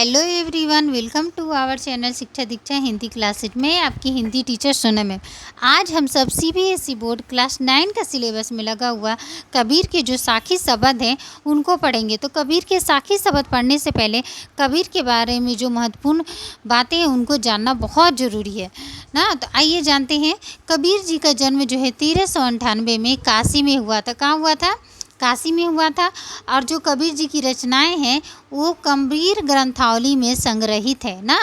Hello everyone, welcome to our channel Shiksha Diksha Hindi classes में आपकी Hindi teacher Sonam है। आज हम सब सीबीएसई बोर्ड क्लास 9 का सिलेबस में लगा हुआ कबीर के जो साखी शब्द हैं उनको पढ़ेंगे। तो कबीर के साखी शब्द पढ़ने से पहले कबीर के बारे में जो महत्वपूर्ण बातें हैं उनको जानना बहुत ज़रूरी है ना। तो आइए जानते हैं। कबीर जी का जन्म जो है 1398 में काशी में हुआ था। कहाँ हुआ था? काशी में हुआ था। और जो कबीर जी की रचनाएं हैं वो कबीर ग्रंथावली में संग्रहित है ना।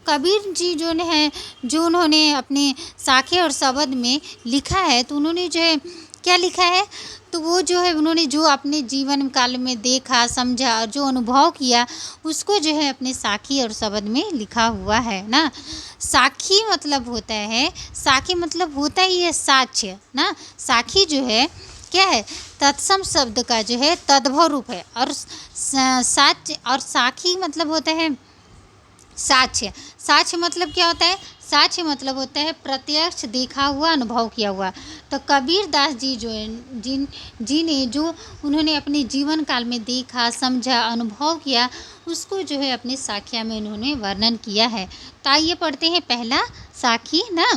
कबीर जी जो उन्होंने अपने साखे और शब्द में लिखा है, तो उन्होंने जो है क्या लिखा है, तो वो जो है उन्होंने जो अपने जीवन काल में देखा, समझा और जो अनुभव किया उसको जो है अपने साखी और शब्द में लिखा हुआ है ना। साखी मतलब होता है, साखी मतलब होता ही है साक्ष्य ना। साखी जो है क्या है, तत्सम शब्द का जो है तद्भव रूप है। और साक्ष्य और साखी मतलब होता है साक्ष्य। साक्ष्य मतलब क्या होता है? साक्ष्य मतलब होता है प्रत्यक्ष देखा हुआ, अनुभव किया हुआ। तो कबीर दास जी जो है जिन्हें जो उन्होंने अपने जीवन काल में देखा, समझा, अनुभव किया उसको जो है अपने साखिया में उन्होंने वर्णन किया है। तो आइए पढ़ते हैं पहला साखी ना।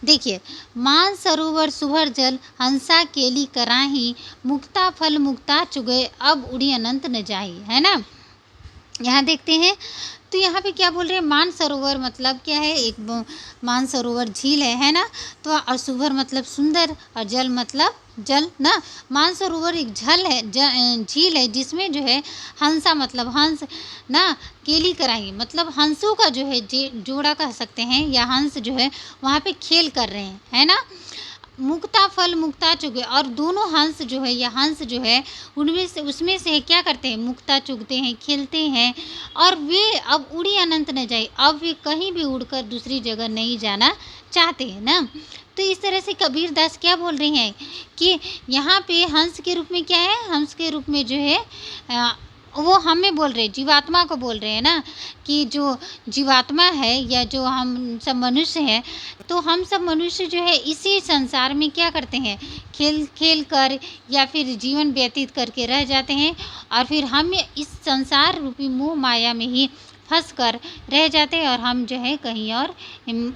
देखिए, मान सरोवर सुभर जल, हंसा केली कराही, मुक्ता फल मुक्ता चुगे, अब उड़ी अनंत न जाही, है ना। यहाँ देखते हैं तो यहाँ पे क्या बोल रहे हैं, मान सरोवर मतलब क्या है, एक मान सरोवर झील है ना। तो और सुभर मतलब सुंदर और जल मतलब जल ना। मान सरोवर एक झील है जिसमें जो है हंसा मतलब हंस ना, केली कराही मतलब हंसों का जो है जोड़ा कह सकते हैं, या हंस जो है वहाँ पे खेल कर रहे हैं, है ना। मुक्ता फल मुक्ता चुगे, और दोनों हंस जो है या हंस जो है उसमें से क्या करते हैं, मुक्ता चुगते हैं, खेलते हैं। और वे अब उड़ी अनंत न जाए, अब वे कहीं भी उड़कर दूसरी जगह नहीं जाना चाहते हैं ना। तो इस तरह से कबीर दास क्या बोल रहे हैं कि यहाँ पे हंस के रूप में क्या है, हंस के रूप में जो है वो हमें बोल रहे हैं, जीवात्मा को बोल रहे हैं ना, कि जो जीवात्मा है या जो हम सब मनुष्य हैं, तो हम सब मनुष्य जो है इसी संसार में क्या करते हैं, खेल खेल कर या फिर जीवन व्यतीत करके रह जाते हैं। और फिर हम इस संसार रूपी मोह माया में ही फंस कर रह जाते हैं, और हम जो है कहीं और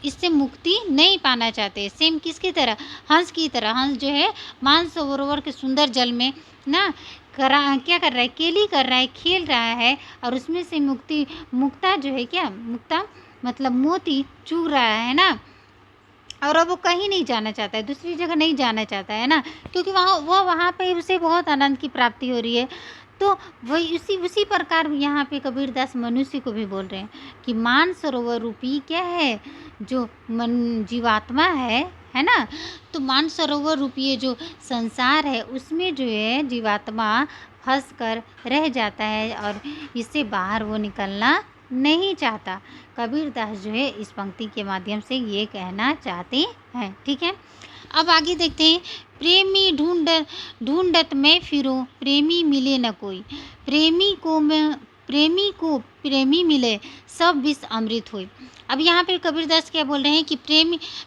इससे मुक्ति नहीं पाना चाहते। सेम किसकी तरह? हंस की तरह। हंस जो है मानसरोवर के सुंदर जल में ना क्या कर रहा है, केली कर रहा है, खेल रहा है, और उसमें से मुक्ता जो है क्या, मुक्ता मतलब मोती चुग रहा है ना। और अब वो कहीं नहीं जाना चाहता है, दूसरी जगह नहीं जाना चाहता है ना, क्योंकि वहाँ पे उसे बहुत आनंद की प्राप्ति हो रही है। तो वही उसी प्रकार यहाँ पे कबीर दास मनुष्य को भी बोल रहे हैं कि मान सरोवर रूपी क्या है, जो जीवात्मा है ना। तो मान सरोवर रूपी ये जो संसार है उसमें जो है जीवात्मा फंस कर रह जाता है, और इससे बाहर वो निकलना नहीं चाहता। कबीर दास जो है इस पंक्ति के माध्यम से ये कहना चाहते हैं। ठीक है, अब आगे देखते हैं। प्रेमी ढूंढत मैं फिरूं, प्रेमी मिले न कोई, प्रेमी को प्रेमी मिले, सब विष अमृत हुई। अब यहाँ पे कबीर दास क्या बोल रहे हैं कि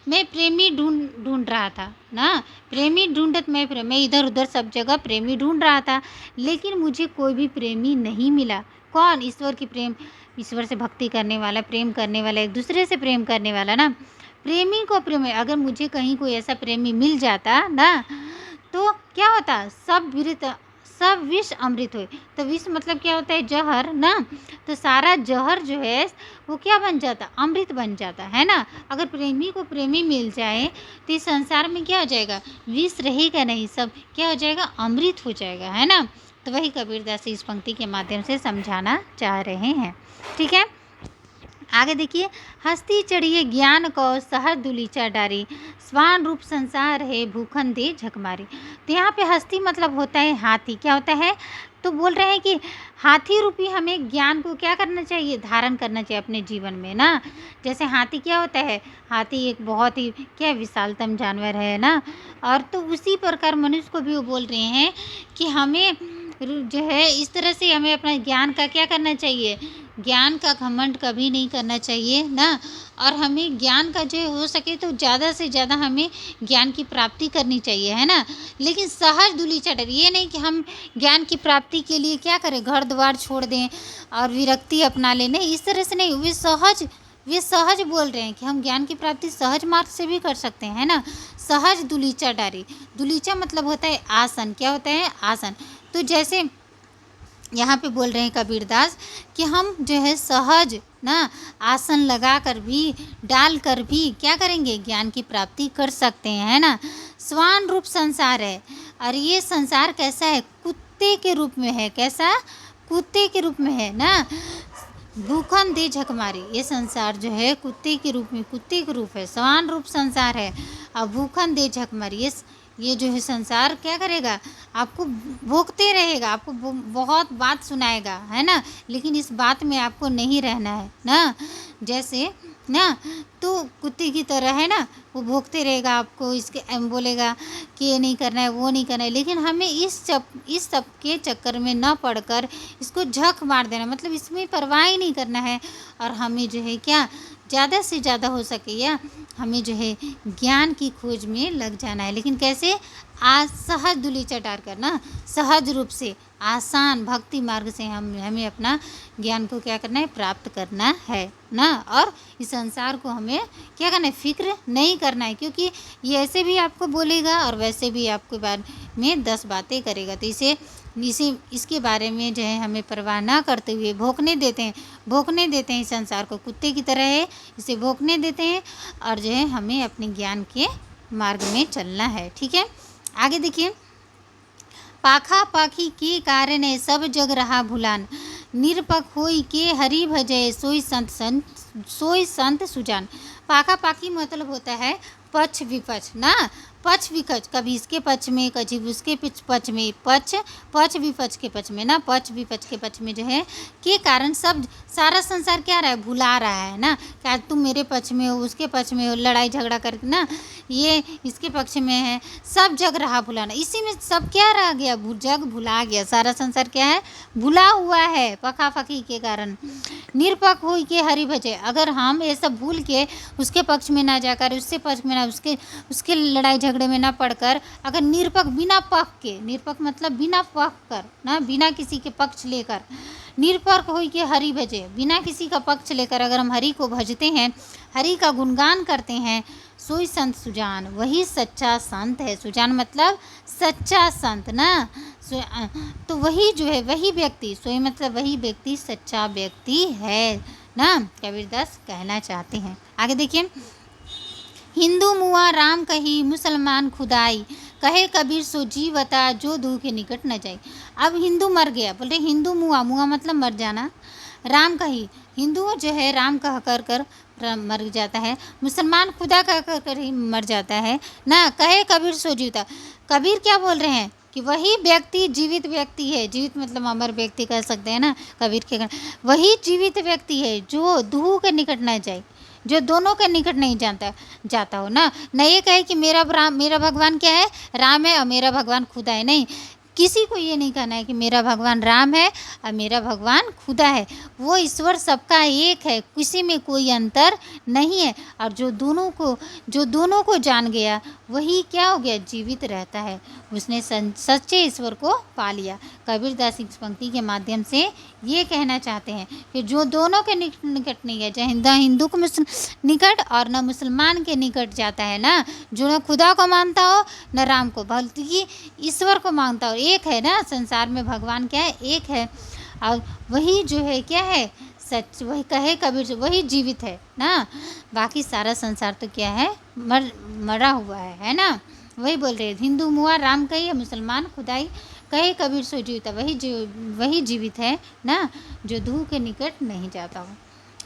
मैं प्रेमी ढूंढ रहा था ना। प्रेमी ढूंढत मैं इधर उधर सब जगह प्रेमी ढूंढ रहा था, लेकिन मुझे कोई भी प्रेमी नहीं मिला। कौन? ईश्वर की प्रेम, ईश्वर से भक्ति करने वाला, प्रेम करने वाला, एक दूसरे से प्रेम करने वाला ना। प्रेमी को प्रेम, अगर मुझे कहीं कोई ऐसा प्रेमी मिल जाता ना, तो क्या होता, सब विष अमृत हो। तो विष मतलब क्या होता है, जहर ना। तो सारा जहर जो है वो क्या बन जाता, अमृत बन जाता है ना। अगर प्रेमी को प्रेमी मिल जाए तो इस संसार में क्या हो जाएगा, विष रहेगा नहीं, सब क्या हो जाएगा, अमृत हो जाएगा, है ना। तो वही कबीर दास इस पंक्ति के माध्यम से समझाना चाह रहे हैं। ठीक है, आगे देखिए। हस्ती चढ़िए ज्ञान को सहर दुलीचा डारी, स्वान रूप संसार है भूखन दे झकमारी। तो यहाँ पे हस्ती मतलब होता है हाथी। क्या होता है, तो बोल रहे हैं कि हाथी रूपी हमें ज्ञान को क्या करना चाहिए, धारण करना चाहिए अपने जीवन में ना। जैसे हाथी क्या होता है, हाथी एक बहुत ही क्या विशालतम जानवर है ना। और तो उसी प्रकार मनुष्य को भी वो बोल रहे हैं कि हमें जो है इस तरह से हमें अपना ज्ञान का क्या करना चाहिए, ज्ञान का घमंड कभी नहीं करना चाहिए ना। और हमें ज्ञान का जो हो सके तो ज़्यादा से ज़्यादा हमें ज्ञान की प्राप्ति करनी चाहिए, है ना। लेकिन सहज धूलि चटर, ये नहीं कि हम ज्ञान की प्राप्ति के लिए क्या करें, घर द्वार छोड़ दें और विरक्ति अपना लें, नहीं, इस तरह से नहीं। वे सहज बोल रहे हैं कि हम ज्ञान की प्राप्ति सहज मार्ग से भी कर सकते हैं, है ना। सहज दुलीचा डारी, दुलीचा मतलब होता है आसन, क्या होता है, आसन। तो जैसे यहाँ पे बोल रहे हैं कबीरदास कि हम जो है सहज ना आसन लगा कर भी, डाल कर भी क्या करेंगे, ज्ञान की प्राप्ति कर सकते हैं, है ना। स्वान रूप संसार है, और ये संसार कैसा है, कुत्ते के रूप में है, कैसा, कुत्ते के रूप में है ना। भूखन दे झक मारी, ये संसार जो है कुत्ते के रूप में, कुत्ते के रूप है, समान रूप संसार है। और भूखन दे झक मारी, ये जो है संसार क्या करेगा, आपको भोंकते रहेगा, आपको बहुत बात सुनाएगा, है ना। लेकिन इस बात में आपको नहीं रहना है ना। जैसे ना, तो कुत्ते की तरह है ना, वो भोंकते रहेगा आपको, इसके बोलेगा कि ये नहीं करना है, वो नहीं करना है। लेकिन हमें इस सब के चक्कर में न पड़कर इसको झक मार देना, मतलब इसमें परवाह ही नहीं करना है। और हमें जो है क्या, ज़्यादा से ज़्यादा हो सके या हमें जो है ज्ञान की खोज में लग जाना है। लेकिन कैसे, आज सहज धूलि चटार कर ना, सहज रूप से, आसान भक्ति मार्ग से हमें अपना ज्ञान को क्या करना है, प्राप्त करना है ना। और इस संसार को हमें क्या करना है, फिक्र नहीं करना है, क्योंकि ये ऐसे भी आपको बोलेगा और वैसे भी आपके बारे में 10 बातें करेगा। तो इसके बारे में जो है हमें परवाह ना करते हुए भोंकने देते हैं, इस संसार को कुत्ते की तरह है, इसे भोंकने देते हैं। और जो है हमें अपने ज्ञान के मार्ग में चलना है, ठीक है। आगे देखिए, पाखा पाखी के कारण सब जग रहा भुलान, निरपक होई के हरि भजय सोई संत सुजान। पाखा पाखी मतलब होता है पक्ष विपक्ष ना, पक्ष विपक्ष, कभी इसके पक्ष में, कभी उसके पक्ष में, पक्ष विपक्ष के पक्ष में ना, पक्ष विपक्ष के पक्ष में जो है के कारण सब सारा संसार क्या रहा है, भुला रहा है ना। क्या तुम मेरे पक्ष में हो, उसके पक्ष में हो, लड़ाई झगड़ा करके ना, ये इसके पक्ष में है, सब जग रहा भुलाना, इसी में सब क्या रह गया, जग भुला गया, सारा संसार क्या है, भुला हुआ है पखा पखी के कारण। निरपक हो के हरि भजे, अगर हम ये सब भूल के उसके पक्ष में ना जाकर, उसके पक्ष में ना, उसके लड़ाई झगड़े में ना पड़कर, अगर निरपक, बिना पक्ष के, निरपक मतलब बिना पक्ष कर ना, बिना किसी के पक्ष लेकर, निरपक हो के हरि भजे, बिना किसी का पक्ष लेकर अगर हम हरि को भजते हैं, हरि का गुणगान करते हैं, सोई संत सुजान, वही सच्चा संत है। सुजान मतलब सच्चा संत ना, तो वही जो है, वही व्यक्ति, सोई मतलब वही व्यक्ति सच्चा व्यक्ति है ना, कबीरदास कहना चाहते हैं। आगे देखिए, हिंदू मुआ राम कही, मुसलमान खुदाई, कहे कबीर सो जीवता जो दूह के निकट न जाए। अब हिंदू मर गया, बोल रहे हिंदू मुआ, मुआ मतलब मर जाना, राम कही, हिंदू जो है राम कह कर मर जाता है, मुसलमान खुदा कह कर ही मर जाता है ना, कहे कबीर सो जीवता। कबीर क्या बोल रहे हैं कि वही व्यक्ति जीवित व्यक्ति है, जीवित मतलब अमर व्यक्ति कह सकते हैं ना, कबीर के वही जीवित व्यक्ति है जो दूह के निकट न जाए, जो दोनों के निकट नहीं जाता हो ना। न ये कहे कि मेरा भगवान क्या है, राम है और मेरा भगवान खुदा है, नहीं, किसी को ये नहीं कहना है कि मेरा भगवान राम है और मेरा भगवान खुदा है। वो ईश्वर सबका एक है, किसी में कोई अंतर नहीं है। और जो दोनों को जान गया वही क्या हो गया, जीवित रहता है, उसने सच्चे ईश्वर को पा लिया। कबीरदास इस पंक्ति के माध्यम से ये कहना चाहते हैं कि जो दोनों के निकट नहीं है, चाहे हिंदू को निकट और न मुसलमान के निकट जाता है ना, जो न खुदा को मानता हो न राम को, बल्कि ईश्वर को मानता हो, एक है ना, संसार में भगवान क्या है, एक है। और वही जो है क्या है, सच, वही कहे कबीर से वही जीवित है ना, बाकी सारा संसार तो क्या है, मरा हुआ है ना। वही बोल रहे हैं, हिंदू मुआ राम कही, मुसलमान खुदाई, कहे कबीर सो जीविता, वही जीवित है ना, जो दूह के निकट नहीं जाता हो।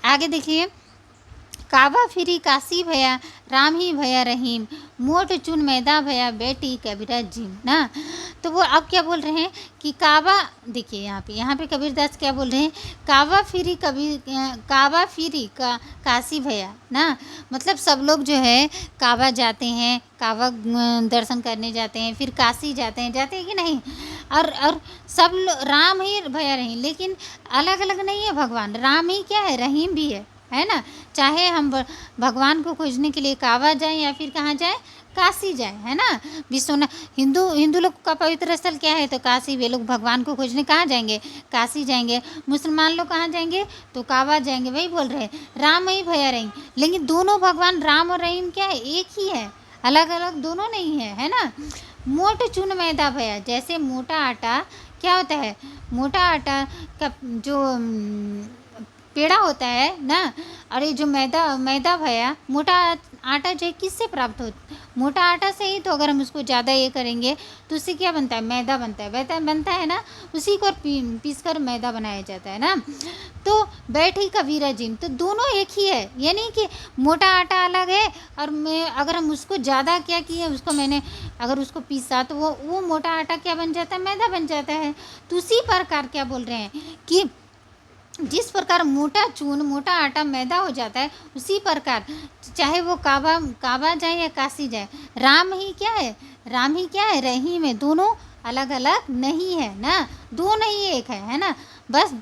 आगे देखिए, काबा फिरी काशी भया, राम ही भया रहीम, मोट चुन मैदा भया, बेटी कबीरा जीम ना। तो वो अब क्या बोल रहे हैं कि काबा, देखिए यहाँ पे कबीरदास क्या बोल रहे हैं, काबा फिरी काशी भया ना, मतलब सब लोग जो है काबा जाते हैं, काबा दर्शन करने जाते हैं, फिर काशी जाते हैं कि नहीं। और सब राम ही भैया रहीम, लेकिन अलग अलग नहीं है भगवान। राम ही क्या है, रहीम भी है ना। चाहे हम भगवान को खोजने के लिए काबा जाएं या फिर कहाँ जाएं, काशी जाए, है ना। विश्वनाथ, हिंदू लोग का पवित्र स्थल क्या है, तो काशी। वे लोग भगवान को खोजने कहाँ जाएंगे, काशी जाएंगे। मुसलमान लोग कहाँ जाएंगे, तो काबा जाएंगे। वही बोल रहे हैं राम ही भैया रहीम, लेकिन दोनों भगवान राम और रहीम क्या है, एक ही है, अलग अलग दोनों नहीं है ना। मोट चून मैदा भया, जैसे मोटा आटा क्या होता है, मोटा आटा का जो पेड़ा होता है ना, और ये जो मैदा भया, मोटा आटा जो है किससे प्राप्त होता, मोटा आटा से ही। तो अगर हम उसको ज़्यादा ये करेंगे तो उससे क्या बनता है, मैदा बनता है ना। उसी को पीस कर मैदा बनाया जाता है ना। तो बैठी कबीरा जिम, तो दोनों एक ही है, ये नहीं कि मोटा आटा अलग है और मैं अगर हम उसको ज़्यादा क्या किए, उसको मैंने अगर उसको पीसा तो वो मोटा आटा क्या बन जाता है, मैदा बन जाता है। तो उसी प्रकार क्या बोल रहे हैं कि जिस प्रकार मोटा आटा मैदा हो जाता है, उसी प्रकार चाहे वो काबा जाए या काशी जाए, राम ही क्या है, रहीम है। दोनों अलग अलग नहीं है ना, दोनों ही एक है ना। बस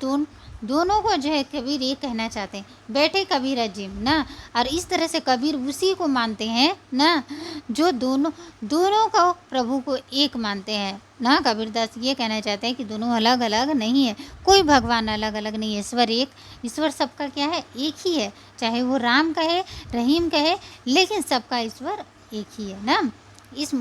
दोनों को जो है कबीर ये कहना चाहते हैं, बैठे कबीर अजीम ना। और इस तरह से कबीर उसी को मानते हैं ना, जो दोनों को प्रभु को एक मानते हैं ना। कबीरदास ये कहना चाहते हैं कि दोनों अलग अलग नहीं है, कोई भगवान अलग अलग नहीं है, ईश्वर एक, ईश्वर सबका क्या है, एक ही है। चाहे वो राम कहे, रहीम कहे, लेकिन सबका ईश्वर एक ही है ना। इस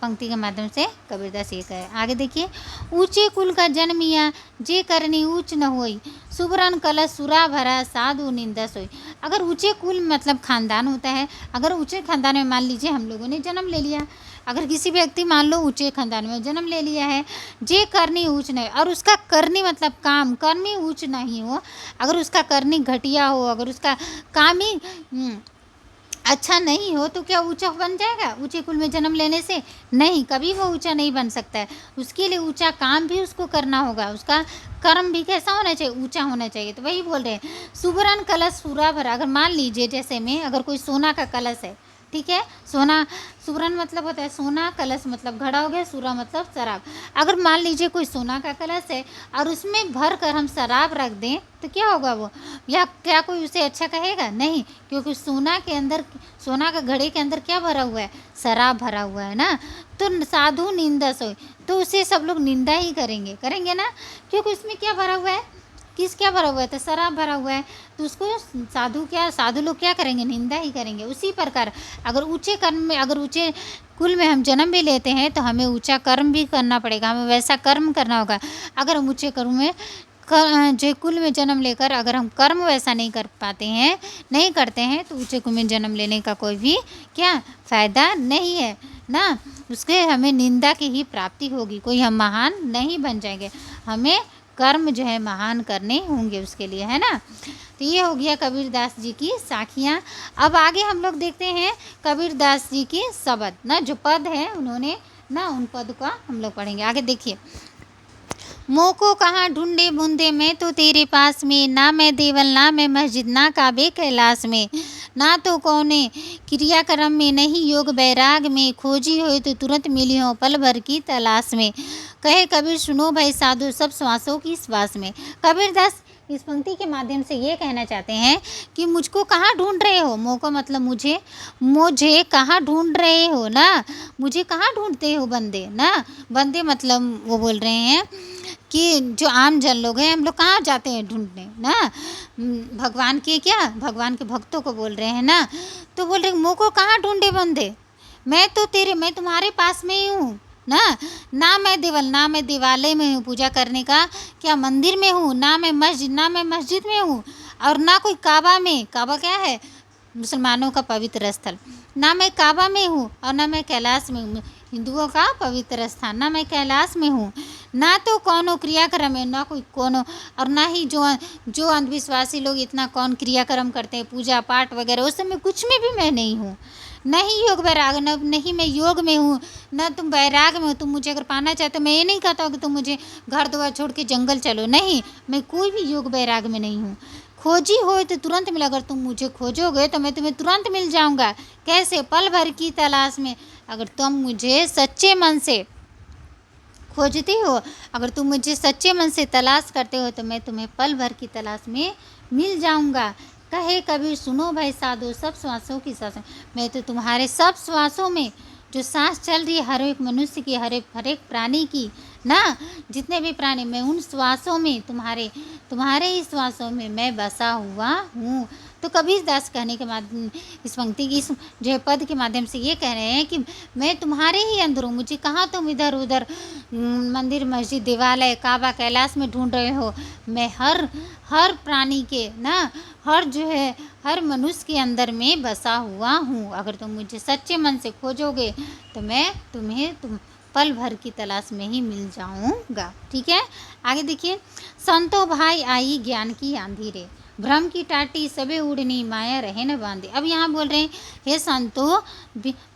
पंक्ति के माध्यम से कबीरदास ये कहे। आगे देखिए, ऊंचे कुल का जन्मिया, जे करनी ऊंच न होई, सुबरन कलश सुरा भरा, साधु निंदा सोई। अगर ऊंचे कुल मतलब खानदान होता है, अगर ऊंचे खानदान में मान लीजिए हम लोगों ने जन्म ले लिया, अगर किसी व्यक्ति मान लो ऊंचे खानदान में जन्म ले लिया है, जे करनी ऊंच नहीं, और उसका करनी मतलब काम, करनी ऊंच नहीं हो, अगर उसका करनी घटिया हो, अगर उसका काम ही अच्छा नहीं हो, तो क्या ऊंचा बन जाएगा ऊंचे कुल में जन्म लेने से? नहीं, कभी वो ऊंचा नहीं बन सकता है। उसके लिए ऊंचा काम भी उसको करना होगा, उसका कर्म भी कैसा होना चाहिए, ऊंचा होना चाहिए। तो वही बोल रहे हैं, सुबरन कलश सूरा भरा। अगर मान लीजिए जैसे में अगर कोई सोना का कलश है, ठीक है, सोना, सुबरन मतलब होता है सोना, कलश मतलब घड़ा हो गया, सूरा मतलब शराब। अगर मान लीजिए कोई सोना का कलश है और उसमें भर कर हम शराब रख दें, तो क्या होगा वो, या क्या कोई उसे अच्छा कहेगा? नहीं, क्योंकि सोना के अंदर, सोना का घड़े के अंदर क्या भरा हुआ है, शराब भरा हुआ है ना। तो साधु निंदा सोई, तो उसे सब लोग निंदा ही करेंगे ना, क्योंकि उसमें क्या भरा हुआ है, क्या भरा हुआ है, तो शराब भरा हुआ है। तो उसको साधु लोग क्या करेंगे, निंदा ही करेंगे। उसी प्रकार अगर ऊंचे कर्म में, अगर ऊंचे कुल में हम जन्म भी लेते हैं, तो हमें ऊंचा कर्म भी करना पड़ेगा, हमें वैसा कर्म करना होगा। अगर हम ऊंचे कर्म में जो कुल में जन्म लेकर अगर हम कर्म वैसा नहीं कर पाते हैं, नहीं करते हैं, तो ऊंचे कुल में जन्म लेने का कोई भी क्या फ़ायदा नहीं है ना। उसके हमें निंदा की ही प्राप्ति होगी, कोई हम महान नहीं बन जाएंगे। हमें कर्म जो है महान करने होंगे उसके लिए, है ना। तो ये हो गया कबीरदास जी की साखियाँ। अब आगे हम लोग देखते हैं कबीरदास जी की शब्द ना, जो पद है उन्होंने ना, उन पद का हम लोग पढ़ेंगे। आगे देखिए, मोको कहाँ ढूंढे बूंदे, मैं तो तेरे पास में, ना मैं देवल ना मैं मस्जिद, ना काबे कैलाश में, ना तो कौने क्रियाक्रम में, नहीं योग बैराग में, खोजी हो तो तुरंत मिली हो पल भर की तलाश में। कहे कबीर सुनो भाई साधु, सब श्वासों की श्वास में। कबीरदास इस पंक्ति के माध्यम से ये कहना चाहते हैं कि मुझको कहाँ ढूंढ रहे हो, मोको मतलब मुझे कहाँ ढूंढ रहे हो ना, मुझे कहाँ ढूंढते हो बंदे ना। बंदे मतलब वो बोल रहे हैं कि जो आम जन लोग हैं, हम लोग कहाँ जाते हैं ढूंढने ना, भगवान के भक्तों को बोल रहे हैं ना। तो बोल रहे मोको कहाँ ढूंढे बंदे, मैं तुम्हारे पास में ही हूँ ना मैं देवल ना मैं देवालय में हूँ पूजा करने का, क्या मंदिर में हूँ, ना मैं मस्जिद में हूँ, और ना कोई काबा में, काबा क्या है, मुसलमानों का पवित्र स्थल, ना मैं काबा में हूँ और ना मैं कैलाश में हूँ, हिंदुओं का पवित्र स्थान, ना मैं कैलाश में हूँ, ना तो कौनो क्रियाक्रम है, ना कोई कोनो, और ना ही जो अंधविश्वासी लोग इतना कौन क्रियाक्रम करते हैं, पूजा पाठ वगैरह, उस समय कुछ में भी मैं नहीं हूँ। नहीं योग बैराग, नहीं मैं योग में हूँ, न तुम बैराग में हो। तुम मुझे अगर पाना चाहते हो, मैं ये नहीं कहता हूँ कि तुम मुझे घर द्वार छोड़ के जंगल चलो, नहीं, मैं कोई भी योग बैराग में नहीं हूँ। खोजी हो तो तुरंत मिला, अगर तुम मुझे खोजोगे तो मैं तुम्हें तुरंत मिल जाऊँगा। कैसे? पल भर की तलाश में। अगर तुम मुझे सच्चे मन से खोजते हो, अगर तुम मुझे सच्चे मन से तलाश करते हो तो मैं तुम्हें पल भर की तलाश में मिल जाऊंगा। कहे कबीर सुनो भाई साधो सब श्वासों की सांसें, मैं तो तुम्हारे सब श्वासों में जो सांस चल रही है, हर एक मनुष्य की, हर एक प्राणी की ना, जितने भी प्राणी, मैं उन श्वासों में तुम्हारे ही श्वासों में मैं बसा हुआ हूँ। तो कबीर दास कहने के माध्यम, इस पंक्ति की, इस जो है पद के माध्यम से ये कह रहे हैं कि मैं तुम्हारे ही अंदर हूँ। मुझे कहाँ तुम इधर उधर मंदिर मस्जिद देवालय काबा कैलाश में ढूंढ रहे हो। मैं हर प्राणी के ना, हर मनुष्य के अंदर में बसा हुआ हूँ। अगर तुम मुझे सच्चे मन से खोजोगे तो मैं तुम पल भर की तलाश में ही मिल जाऊंगा। ठीक है, आगे देखिए। संतो भाई आई ज्ञान की आंधी रे, भ्रम की टाटी सबे उड़नी माया रहे न बांधे। अब यहाँ बोल रहे हैं, हे संतो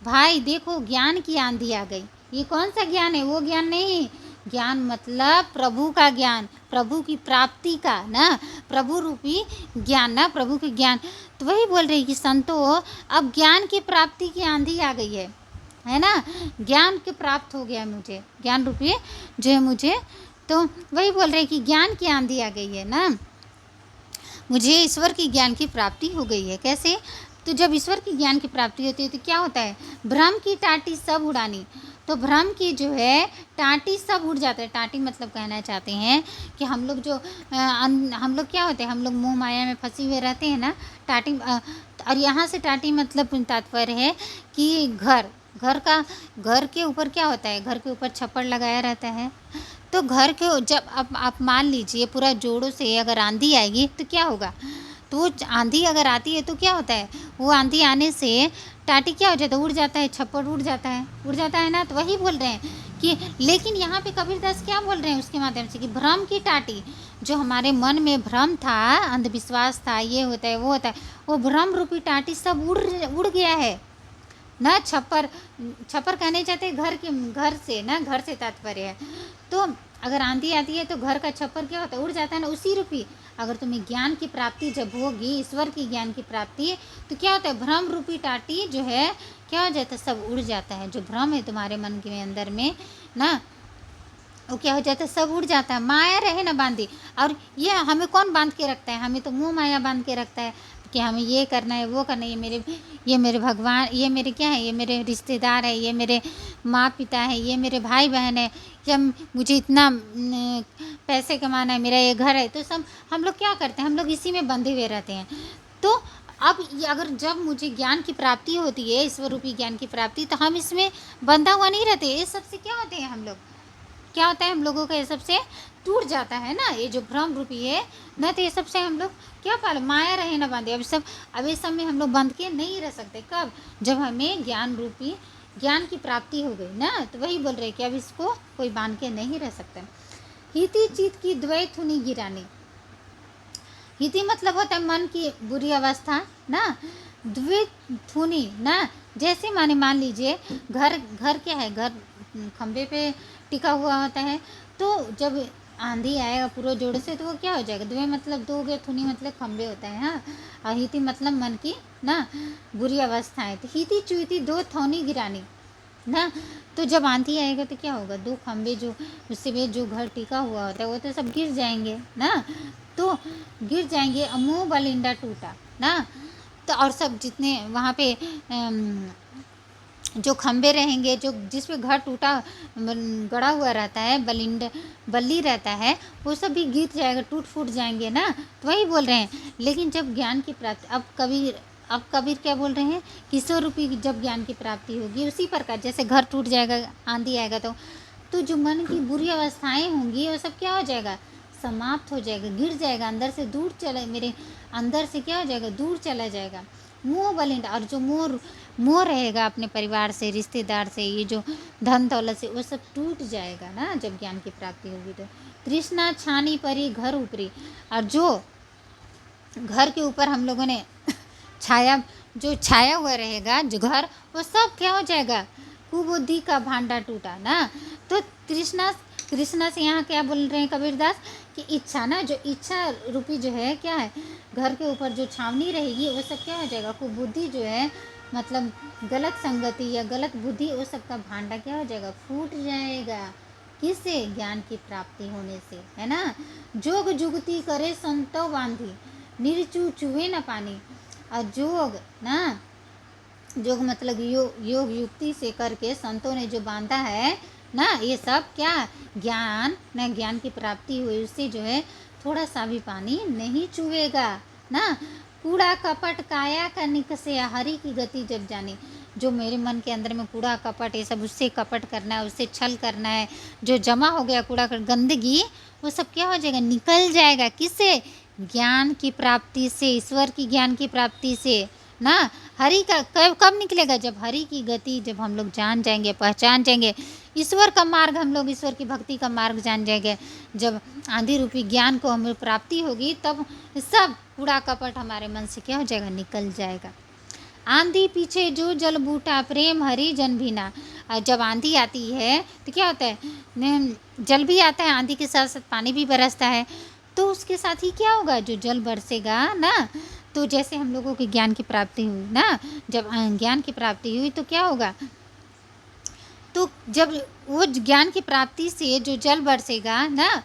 भाई देखो ज्ञान की आंधी आ गई। ये कौन सा ज्ञान है? वो ज्ञान नहीं, ज्ञान मतलब प्रभु का ज्ञान, प्रभु की प्राप्ति का ना, प्रभु रूपी ज्ञान ना, प्रभु के ज्ञान। तो वही बोल रही कि संतो अब ज्ञान की प्राप्ति की आंधी आ गई है ना, ज्ञान के प्राप्त हो गया मुझे, ज्ञान रूपी जो है मुझे। तो वही बोल रहे कि ज्ञान की आंधी आ गई है ना, मुझे ईश्वर की ज्ञान की प्राप्ति हो गई है। कैसे? तो जब ईश्वर की ज्ञान की प्राप्ति होती है तो क्या होता है? भ्रम की टाटी सब उड़ानी। तो भ्रम की जो है टाटी सब उड़ जाता है। टाटी मतलब कहना चाहते हैं कि हम लोग जो हम लोग क्या होते हैं, हम लोग मोह माया में फंसे हुए रहते हैं ना, टाटी और यहाँ से टाटी मतलब तात्पर्य है कि घर के ऊपर क्या होता है, घर के ऊपर छप्पर लगाया रहता है। तो घर के जब आप मान लीजिए पूरा जोरों से अगर आंधी आएगी तो क्या होगा? तो वो आंधी अगर आती है तो क्या होता है, वो आंधी आने से टाटी क्या हो जाता है? उड़ जाता है, छप्पर उड़ जाता है ना। तो वही बोल रहे हैं कि लेकिन यहाँ पे कबीरदास क्या बोल रहे हैं उसके माध्यम से कि भ्रम की टाटी, जो हमारे मन में भ्रम था, अंधविश्वास था, ये होता है वो होता है, वो भ्रम रूपी टाटी सब उड़ गया है ना। छप्पर कहने चाहते हैं घर से ना, घर से तात्पर्य है। तो अगर आंधी आती है तो घर का छप्पर क्या होता है? उड़ जाता है ना, उसी रूपी। अगर तुम्हें ज्ञान की प्राप्ति जब होगी, ईश्वर की ज्ञान की प्राप्ति, तो क्या होता है? भ्रम रूपी टाटी जो है क्या हो जाता है? सब उड़ जाता है। जो भ्रम है तुम्हारे मन के अंदर में ना, वो क्या हो जाता है? सब उड़ जाता है। माया रहे ना बांधी। और ये हमें कौन बांध के रखता है? हमें तो मोह माया बांध के रखता है कि हमें ये करना है, वो करना है, ये मेरे भगवान, ये मेरे क्या है, ये मेरे रिश्तेदार है, ये मेरे माँ पिता है, ये मेरे भाई बहन है, या मुझे इतना पैसे कमाना है, मेरा ये घर है। तो सब हम लोग क्या करते हैं? हम लोग इसी में बंधे हुए रहते हैं। तो अब अगर जब मुझे ज्ञान की प्राप्ति होती है, ईश्वर रूपी ज्ञान की प्राप्ति, तो हम इसमें बंधा हुआ नहीं रहते। ये सबसे क्या होते हैं हम लोग, क्या होता है हम लोगों का, ये सबसे टूट जाता है ना, ये जो भ्रम रूपी है ना। तो ये सबसे हम लोग क्या पाल, माया रहे ना बांधे। अब इस समय हम लोग बंध के नहीं रह सकते। कब? जब हमें ज्ञान रूपी ज्ञान की प्राप्ति हो गई ना। तो वही बोल रहे कि अब इसको कोई बांध के नहीं रह सकता। हिति चित की द्वैथुनी गिरानी। हिति मतलब होता है मन की बुरी अवस्था ना, द्विथुनी ना, जैसे मान लीजिए घर क्या है, घर खंबे पे टिका हुआ होता है। तो जब आंधी आएगा पूरा जोड़ से तो वो क्या हो जाएगा? द्वे मतलब दो गए, थुनी मतलब खंबे होता है। हाँ, और हिति मतलब मन की ना बुरी अवस्था है। तो हिति चुईती दो थौनी गिरानी ना। तो जब आंधी आएगा तो क्या होगा? दो खंबे जो उससे भी जो घर टिका हुआ होता है वो तो सब गिर जाएंगे ना। तो गिर जाएंगे, मुँह बलिंडा टूटा ना। तो और सब जितने वहाँ पे जो खंबे रहेंगे, जो जिस पे घर टूटा गड़ा हुआ रहता है, बल्ली रहता है, वो सब भी गिर जाएगा, टूट फूट जाएंगे ना। तो वही बोल रहे हैं। लेकिन जब ज्ञान की प्राप्ति, अब कबीर क्या बोल रहे हैं? ईश्वर रूपी जब ज्ञान की प्राप्ति होगी, उसी प्रकार जैसे घर टूट जाएगा, आंधी आएगा तो जो मन की बुरी अवस्थाएं होंगी वो सब क्या हो जाएगा? समाप्त हो जाएगा, गिर जाएगा, अंदर से दूर चला, मेरे अंदर से क्या हो जाएगा? दूर चला जाएगा। मोह बलिंड, और जो मोह रहेगा अपने परिवार से, रिश्तेदार से, ये जो धन दौलत से, वो सब टूट जाएगा ना जब ज्ञान की प्राप्ति होगी। तो तृष्णा छानी परी घर ऊपरी, और जो घर के ऊपर हम लोगों ने छाया हुआ रहेगा जो घर, वो सब क्या हो जाएगा? कुबुद्धि का भांडा टूटा ना। तो तृष्णा से यहाँ क्या बोल रहे हैं कबीरदास कि इच्छा ना, जो इच्छा रूपी जो है क्या है, घर के ऊपर जो छावनी रहेगी वो सब क्या हो जाएगा? कुबुद्धि जो है मतलब गलत संगति या गलत बुद्धि, वो सब का भांडा क्या हो जाएगा? फूट जाएगा। किससे? ज्ञान की प्राप्ति होने से, है ना। जोग जुगती करे संतो बांधी, निर्चू चुहे न पानी। और जोग ना, जोग मतलब योग युक्ति से करके संतों ने जो बांधा है ना, ये सब क्या? ज्ञान ना, ज्ञान की प्राप्ति हुई, उससे जो है थोड़ा सा भी पानी नहीं चुएगा ना। कूड़ा कपट काया का निकसे, हरि की गति जब जानी। जो मेरे मन के अंदर में कूड़ा कपट ये सब, उससे कपट करना है, उससे छल करना है, जो जमा हो गया कूड़ा गंदगी, वो सब क्या हो जाएगा? निकल जाएगा। किससे? ज्ञान की प्राप्ति से, ईश्वर की ज्ञान की प्राप्ति से ना। हरि का कब निकलेगा? जब हरि की गति जब हम लोग जान जाएंगे, पहचान जाएंगे, ईश्वर का मार्ग, हम लोग ईश्वर की भक्ति का मार्ग जान जाएंगे। जब आंधी रूपी ज्ञान को हमें प्राप्ति होगी, तब सब कूड़ा कपट हमारे मन से क्या हो जाएगा? निकल जाएगा। आंधी पीछे जो जल बूटा, प्रेम हरि जन भीना। और जब आंधी आती है तो क्या होता है? जल भी आता है, आंधी के साथ साथ पानी भी बरसता है। तो उसके साथ ही क्या होगा? जो जल बरसेगा ना, तो जैसे हम लोगों की ज्ञान की प्राप्ति हुई ना, जब ज्ञान की प्राप्ति हुई तो क्या होगा? तो जब वो ज्ञान की प्राप्ति से जो जल बरसेगा ना,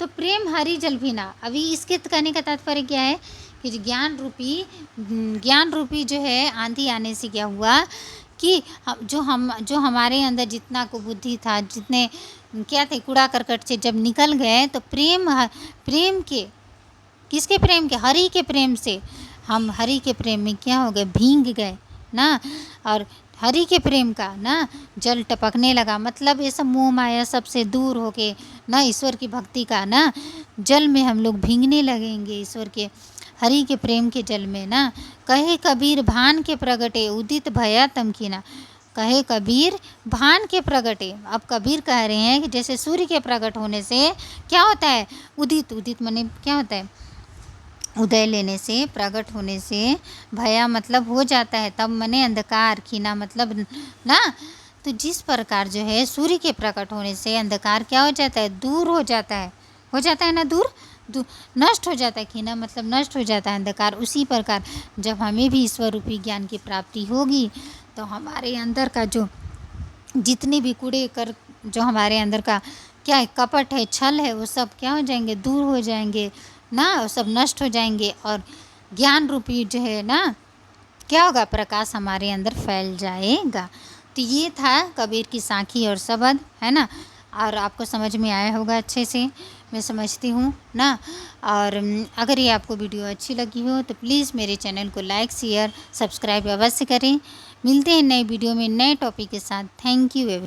तो प्रेम हरि जल भी ना। अभी इसके कहने का तात्पर्य क्या है? कि ज्ञान रूपी जो है आंधी आने से क्या हुआ कि जो हमारे अंदर जितना को बुद्धि था, जितने क्या थे कूड़ा करकट से जब निकल गए, तो प्रेम के, किसके प्रेम के? हरि के प्रेम से हम हरि के प्रेम में क्या हो गए? भींग गए ना। और हरि के प्रेम का ना जल टपकने लगा, मतलब ये सब मोह माया सबसे दूर होके ना, ईश्वर की भक्ति का ना जल में हम लोग भींगने लगेंगे, ईश्वर के हरि के प्रेम के जल में ना। कहे कबीर भान के प्रगटे, उदित भया तमकीना। कहे कबीर भान के प्रगटे। अब कबीर कह रहे हैं कि जैसे सूर्य के प्रकट होने से क्या होता है? उदित माने क्या होता है? उदय लेने से, प्रकट होने से, भया मतलब हो जाता है, तब मने अंधकार, खीना मतलब ना। तो जिस प्रकार जो है सूर्य के प्रकट होने से अंधकार क्या हो जाता है? दूर हो जाता है ना, दूर नष्ट हो जाता है। खीना मतलब नष्ट हो जाता है अंधकार। उसी प्रकार जब हमें भी ईश्वर रूपी ज्ञान की प्राप्ति होगी, तो हमारे अंदर का जो जितने भी कूड़े कर, जो हमारे अंदर का क्या है, कपट है, छल है, वो सब क्या हो जाएंगे? दूर हो जाएंगे ना, वो सब नष्ट हो जाएंगे। और ज्ञान रूपी जो है ना, क्या होगा? प्रकाश हमारे अंदर फैल जाएगा। तो ये था कबीर की साखी और शबद, है ना। और आपको समझ में आया होगा अच्छे से, मैं समझती हूँ ना। और अगर ये आपको वीडियो अच्छी लगी हो तो प्लीज़ मेरे चैनल को लाइक शेयर सब्सक्राइब अवश्य करें। मिलते हैं नए वीडियो में नए टॉपिक के साथ। Thank you every.